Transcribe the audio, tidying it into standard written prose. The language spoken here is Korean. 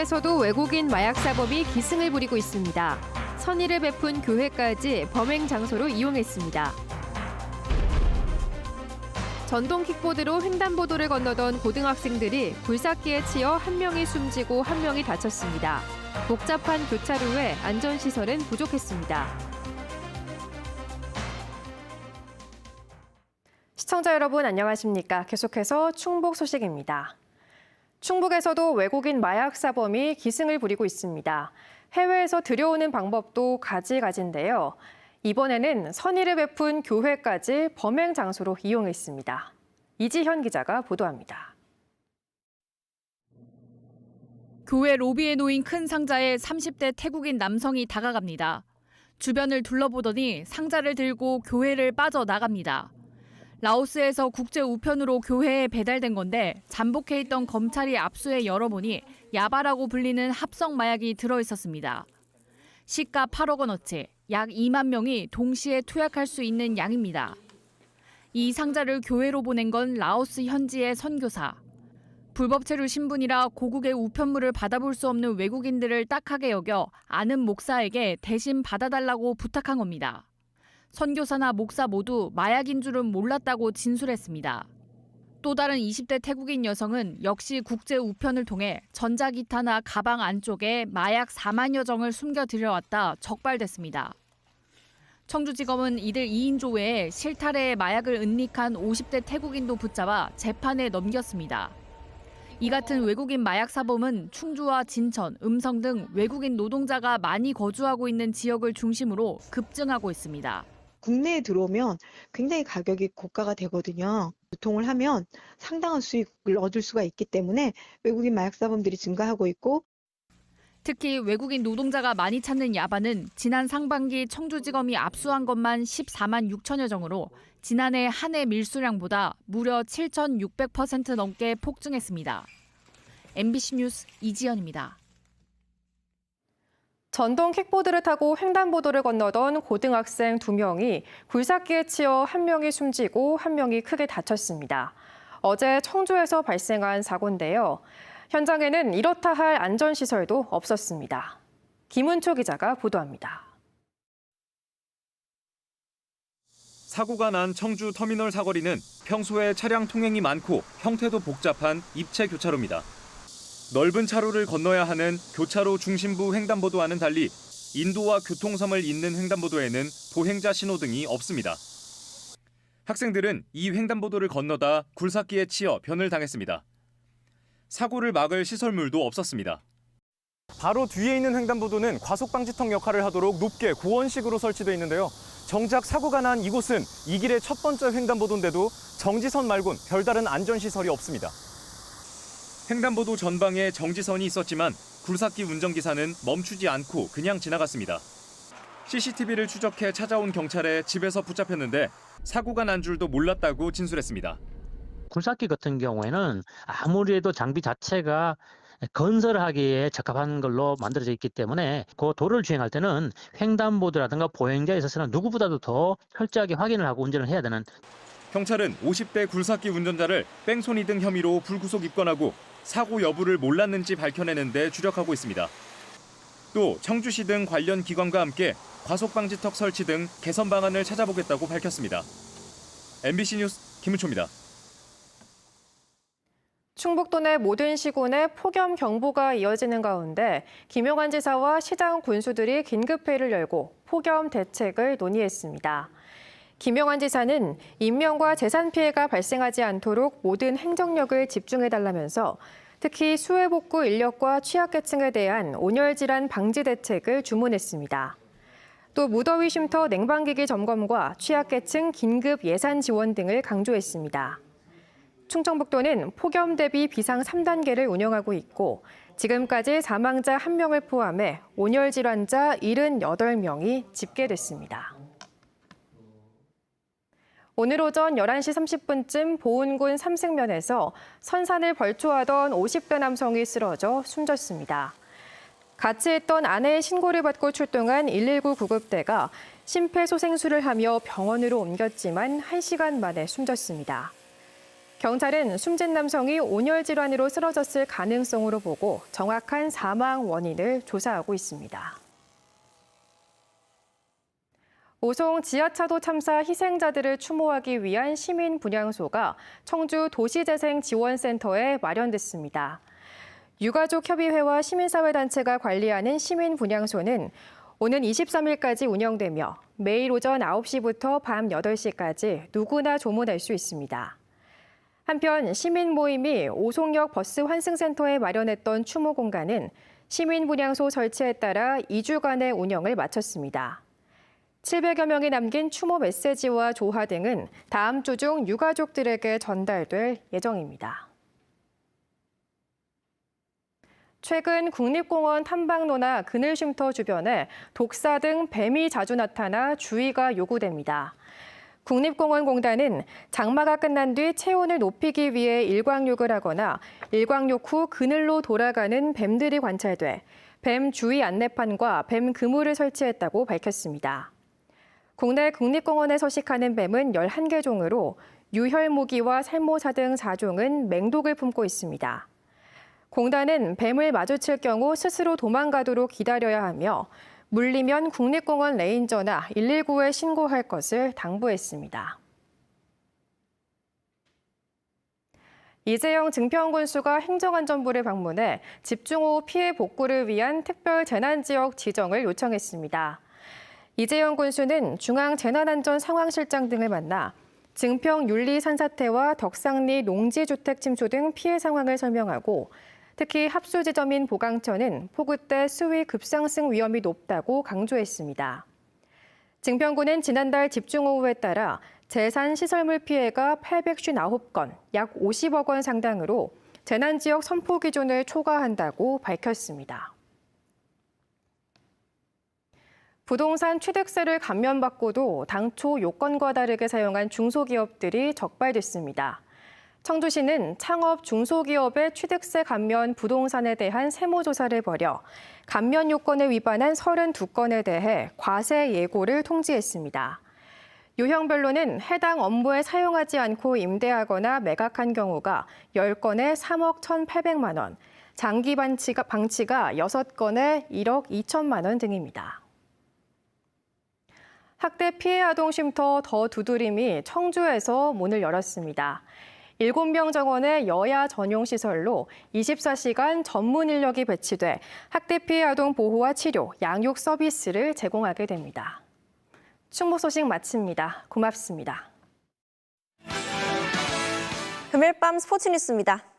해외에서도 외국인 마약 사범이 기승을 부리고 있습니다. 선의를 베푼 교회까지 범행 장소로 이용했습니다. 전동 킥보드로 횡단보도를 건너던 고등학생들이 굴삭기에 치여 한 명이 숨지고 한 명이 다쳤습니다. 복잡한 교차로에 안전시설은 부족했습니다. 시청자 여러분 안녕하십니까? 계속해서 충북 소식입니다. 충북에서도 외국인 마약 사범이 기승을 부리고 있습니다. 해외에서 들여오는 방법도 가지가지인데요. 이번에는 선의를 베푼 교회까지 범행 장소로 이용했습니다. 이지현 기자가 보도합니다. 교회 로비에 놓인 큰 상자에 30대 태국인 남성이 다가갑니다. 주변을 둘러보더니 상자를 들고 교회를 빠져나갑니다. 라오스에서 국제 우편으로 교회에 배달된 건데 잠복해 있던 검찰이 압수해 열어보니 야바라고 불리는 합성 마약이 들어있었습니다. 시가 8억 원어치, 약 2만 명이 동시에 투약할 수 있는 양입니다. 이 상자를 교회로 보낸 건 라오스 현지의 선교사. 불법 체류 신분이라 고국의 우편물을 받아볼 수 없는 외국인들을 딱하게 여겨 아는 목사에게 대신 받아달라고 부탁한 겁니다. 선교사나 목사 모두 마약인 줄은 몰랐다고 진술했습니다. 또 다른 20대 태국인 여성은 역시 국제 우편을 통해 전자기타나 가방 안쪽에 마약 4만여 정을 숨겨 들여왔다 적발됐습니다. 청주지검은 이들 2인조 외에 실타래에 마약을 은닉한 50대 태국인도 붙잡아 재판에 넘겼습니다. 이 같은 외국인 마약 사범은 충주와 진천, 음성 등 외국인 노동자가 많이 거주하고 있는 지역을 중심으로 급증하고 있습니다. 국내에 들어오면 굉장히 가격이 고가가 되거든요. 유통을 하면 상당한 수익을 얻을 수가 있기 때문에 외국인 마약 사범들이 증가하고 있고, 특히 외국인 노동자가 많이 찾는 야바는 지난 상반기 청주지검이 압수한 것만 14만 6천여 정으로 지난해 한 해 밀수량보다 무려 7,600% 넘게 폭증했습니다. MBC 뉴스 이지연입니다. 전동 킥보드를 타고 횡단보도를 건너던 고등학생 2명이 굴삭기에 치여 한 명이 숨지고 한 명이 크게 다쳤습니다. 어제 청주에서 발생한 사고인데요. 현장에는 이렇다 할 안전시설도 없었습니다. 김은초 기자가 보도합니다. 사고가 난 청주 터미널 사거리는 평소에 차량 통행이 많고 형태도 복잡한 입체 교차로입니다. 넓은 차로를 건너야 하는 교차로 중심부 횡단보도와는 달리 인도와 교통섬을 잇는 횡단보도에는 보행자 신호등이 없습니다. 학생들은 이 횡단보도를 건너다 굴삭기에 치여 변을 당했습니다. 사고를 막을 시설물도 없었습니다. 바로 뒤에 있는 횡단보도는 과속방지턱 역할을 하도록 높게 고원식으로 설치되어 있는데요. 정작 사고가 난 이곳은 이 길의 첫 번째 횡단보도인데도 정지선 말곤 별다른 안전시설이 없습니다. 횡단보도 전방에 정지선이 있었지만 굴삭기 운전기사는 멈추지 않고 그냥 지나갔습니다. CCTV를 추적해 찾아온 경찰에 집에서 붙잡혔는데 사고가 난 줄도 몰랐다고 진술했습니다. 굴삭기 같은 경우에는 아무리 해도 장비 자체가 건설하기에 적합한 걸로 만들어져 있기 때문에 그 도로를 주행할 때는 횡단보도라든가 보행자에 있어서는 누구보다도 더 철저하게 확인을 하고 운전을 해야 되는. 경찰은 50대 굴삭기 운전자를 뺑소니 등 혐의로 불구속 입건하고 사고 여부를 몰랐는지 밝혀내는 데 주력하고 있습니다. 또 청주시 등 관련 기관과 함께 과속방지턱 설치 등 개선 방안을 찾아보겠다고 밝혔습니다. MBC 뉴스 김은초입니다. 충북도 내 모든 시군에 폭염 경보가 이어지는 가운데 김용환 지사와 시장 군수들이 긴급회의를 열고 폭염 대책을 논의했습니다. 김용환 지사는 인명과 재산 피해가 발생하지 않도록 모든 행정력을 집중해달라면서 특히 수해복구 인력과 취약계층에 대한 온열 질환 방지 대책을 주문했습니다. 또 무더위 쉼터 냉방기기 점검과 취약계층 긴급 예산 지원 등을 강조했습니다. 충청북도는 폭염 대비 비상 3단계를 운영하고 있고 지금까지 사망자 1명을 포함해 온열 질환자 78명이 집계됐습니다. 오늘 오전 11시 30분쯤 보은군 삼승면에서 선산을 벌초하던 50대 남성이 쓰러져 숨졌습니다. 같이 있던 아내의 신고를 받고 출동한 119 구급대가 심폐소생술을 하며 병원으로 옮겼지만 1시간 만에 숨졌습니다. 경찰은 숨진 남성이 온열 질환으로 쓰러졌을 가능성으로 보고 정확한 사망 원인을 조사하고 있습니다. 오송 지하차도 참사 희생자들을 추모하기 위한 시민 분향소가 청주 도시재생지원센터에 마련됐습니다. 유가족협의회와 시민사회단체가 관리하는 시민 분향소는 오는 23일까지 운영되며 매일 오전 9시부터 밤 8시까지 누구나 조문할 수 있습니다. 한편 시민 모임이 오송역 버스 환승센터에 마련했던 추모 공간은 시민 분향소 설치에 따라 2주간의 운영을 마쳤습니다. 700여 명이 남긴 추모 메시지와 조화 등은 다음 주 중 유가족들에게 전달될 예정입니다. 최근 국립공원 탐방로나 그늘쉼터 주변에 독사 등 뱀이 자주 나타나 주의가 요구됩니다. 국립공원공단은 장마가 끝난 뒤 체온을 높이기 위해 일광욕을 하거나 일광욕 후 그늘로 돌아가는 뱀들이 관찰돼 뱀 주의 안내판과 뱀 그물을 설치했다고 밝혔습니다. 국내 국립공원에 서식하는 뱀은 11개 종으로 유혈무기와 살모사 등 4종은 맹독을 품고 있습니다. 공단은 뱀을 마주칠 경우 스스로 도망가도록 기다려야 하며 물리면 국립공원 레인저나 119에 신고할 것을 당부했습니다. 이재영 증평군수가 행정안전부를 방문해 집중호우 피해 복구를 위한 특별 재난지역 지정을 요청했습니다. 이재영 군수는 중앙재난안전상황실장 등을 만나 증평 윤리 산사태와 덕상리 농지주택 침수 등 피해 상황을 설명하고 특히 합수 지점인 보강천은 폭우 때 수위 급상승 위험이 높다고 강조했습니다. 증평군은 지난달 집중호우에 따라 재산 시설물 피해가 859건, 약 50억 원 상당으로 재난지역 선포 기준을 초과한다고 밝혔습니다. 부동산 취득세를 감면받고도 당초 요건과 다르게 사용한 중소기업들이 적발됐습니다. 청주시는 창업 중소기업의 취득세 감면 부동산에 대한 세무조사를 벌여 감면 요건을 위반한 32건에 대해 과세 예고를 통지했습니다. 유형별로는 해당 업무에 사용하지 않고 임대하거나 매각한 경우가 10건에 3억 1,800만 원, 장기 방치가 6건에 1억 2천만 원 등입니다. 학대 피해 아동 쉼터 더 두드림이 청주에서 문을 열었습니다. 7명 정원의 여야 전용 시설로 24시간 전문 인력이 배치돼 학대 피해 아동 보호와 치료, 양육 서비스를 제공하게 됩니다. 충북 소식 마칩니다. 고맙습니다. 금요일 밤 스포츠 뉴스입니다.